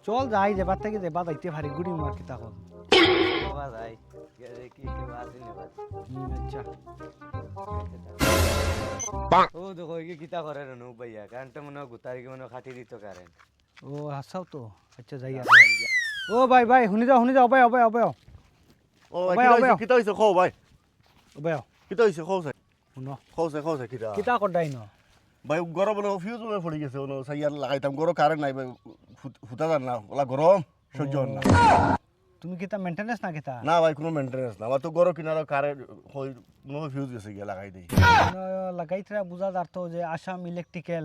চল যাই যেবার থেকে যে বাজাইতে পারি গুড়ি মার কি তখন বাবা যাই কি বাজি নেবা আচ্ছা ও দেখো কি কিতা করে রেনু ভাইয়া কারণটা মনে হয় গুতারি কি মনে খাটি দিত কারেন্ট ও হাসাও তো আচ্ছা যাই আর ও ভাই ভাই শুনি যাও ভাই ভাই ও ভাই কিতা হইছে খো ভাই ভাই কিতা হইছে খো সাই শুনো খোসে কিতা কিতা করদাই ন ভাই গরম না ফিউজ মনে পড়ে গেছে ওনো সাইয়ার লাগাইতাম গরম কারেন্ট নাই ভাই ফুটা জান না ওলা গরম সহ্য হন না তুমি কিতা মেইনটেনেন্স না কিতা না ভাই কোনো মেইনটেনেন্স না আমার তো গরম কিনারে কারেন্ট হই নো ফিউজ গেছে গিয়া লাগাই দেই লাগাইতরা বুঝা যারতো যে আসাম ইলেকট্রিক্যাল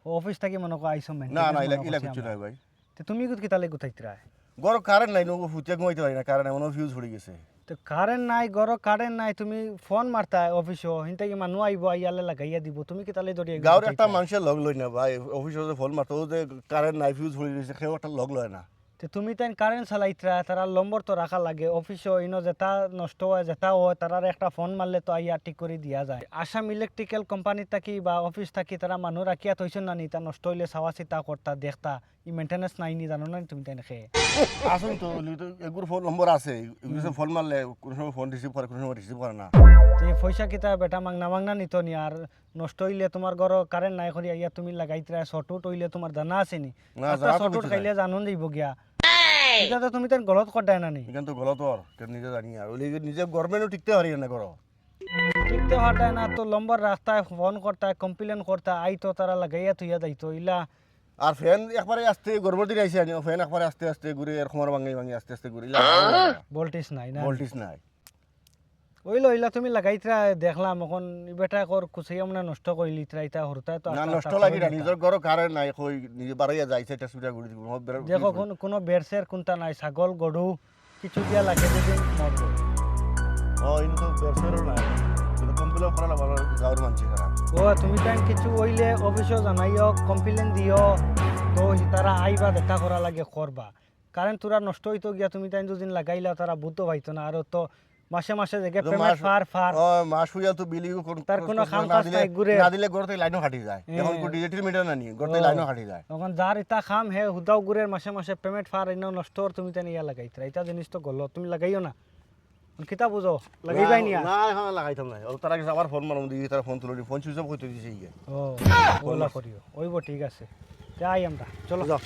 অফিস থেকে মনে কো আইসো না মেইনটেনেন্স না ইলা কিছু নাই ভাই তো তুমি কিতা লাগি গুতাইতরা গরম কারেন্ট নাই নো ফুটা ঘুমাইতে পারি না কারেন্ট এমন ফিউজ পড়ে গেছে তো কারেন্ট নাই কারেন্ট নাই তুমি ফোন মারতা অফিসও হিনতে কি মানুষ আইব আইয়ালে লাগাইয়া দিব তুমি কি তালে দড়িয়ে গাঁৱৰ একটা মানুষের লগ লই না ভাই অফিসে যে ফোন মারতো যে কারেন্ট নাই ফিউজ পড়ে গেছে কেউ একটা লগ লয় না তো তুমি তাই কারেন্ট চালাইতরা তারা নম্বর তো রাখা লাগে অফিসও ইনো যেটা নষ্ট হয় যেটা হয় তারার একটা ফোন মারলে তো আইয়া ঠিক করে দিয়া যায় আসাম ইলেকট্রিক্যাল কোম্পানি থাকি বা অফিস থাকি তারা মানুষ রাখিয়া থইছেন না নি তা নষ্ট হইলে চাওয়া চিতা করতা দেখতা ই মেইনটেনেন্স নাই নি জানো না তুমি তাই খেয়ে আসুন তো এগুলো ফোন নম্বর আছে এগুলো ফোন মারলে কোনো সময় ফোন রিসিভ করে কোনো সময় রিসিভ করে না তো এই পয়সা কিতা বেটা মাংনা নিত নি আর নষ্ট হইলে তোমার ঘর কারেন্ট নাই করি আইয়া তুমি লাগাইতরা শর্টউট হইলে তোমার জানা আছে নি না, জানা তো শর্টউট কিছু খাইলে জানুন যাইব গিয়া এটা তো তুমি তাই গলত করদাই না নি এখান তো গলত আর নিজে জানি আর ওই নিজে গভর্নমেন্টও টিকতে পারি না করো টিকতে পারতায় না তো লম্বর রাস্তায় ফোন করতা কমপ্লেন করতা আইতো তারা লাগাইয়া থইয়া যাইতো ইলা আর ফ্যান একবারে আস্তে গরমের দিন আইসে আনি ফ্যান একবারে আস্তে আস্তে ঘুরে আর খমর ভাঙি আস্তে আস্তে ঘুরে ভোল্টেজ নাই না ভোল্টেজ নাই ওইলো ইলা তুমি লাগাইতরা দেখলাম এখন বেটা কর কুচাইয়া মানে নষ্ট করিলি ইতরা ইতা হরতায় তো না নষ্ট লাগি না নিজের ঘর কারেন্ট নাই কই নিজে বাড়াইয়া যাইছে এটা সুবিধা ঘুরে দিব দেখো কোনো বেরসের কোনটা নাই ছাগল গরু কিছু দিয়া লাগে যদি মরবো ও ইন তো ব্যবসারও নাই কিন্তু কমপ্লেন করা লাগবে গাঁৱৰ মানুষ খারাপ ও তুমি তাই কিছু হইলে অফিসও জানাইও কমপ্লেন দিও তো তারা আইবা দেখা করা লাগে করবা কারণ তোরা নষ্ট হইতো গিয়া তুমি তাই দুদিন লাগাইলা তারা বুঝতে পাইতো না আর তো মাসে মাসে দেখে পেমেন্ট ফার ও মাস হইয়া তো বিলিও তার কোনো কাম কাজ নাই ঘুরে না দিলে ঘরতে লাইনও কাটি যায় এখন কো ডিজিটাল মিটার না নি ঘরতে লাইনও কাটি যায় তখন যার ইতা খাম হে হুদাও গুরের মাসে মাসে পেমেন্ট ফার ইনো নষ্ট হর তুমি তাই ইয়া লাগাইতরা এটা জিনিস তো গলো তুমি লাগাইও না কিতা বুঝো লাগাইবাই নিয়া না হ্যাঁ লাগাইতাম না ও তার আগে আবার ফোন মারম দি তার ফোন তুলি ফোন সুইচ অফ হইতে দিছে ইয়ে ও ওলা করিও ওইব ঠিক আছে যাই আমরা চলো যাও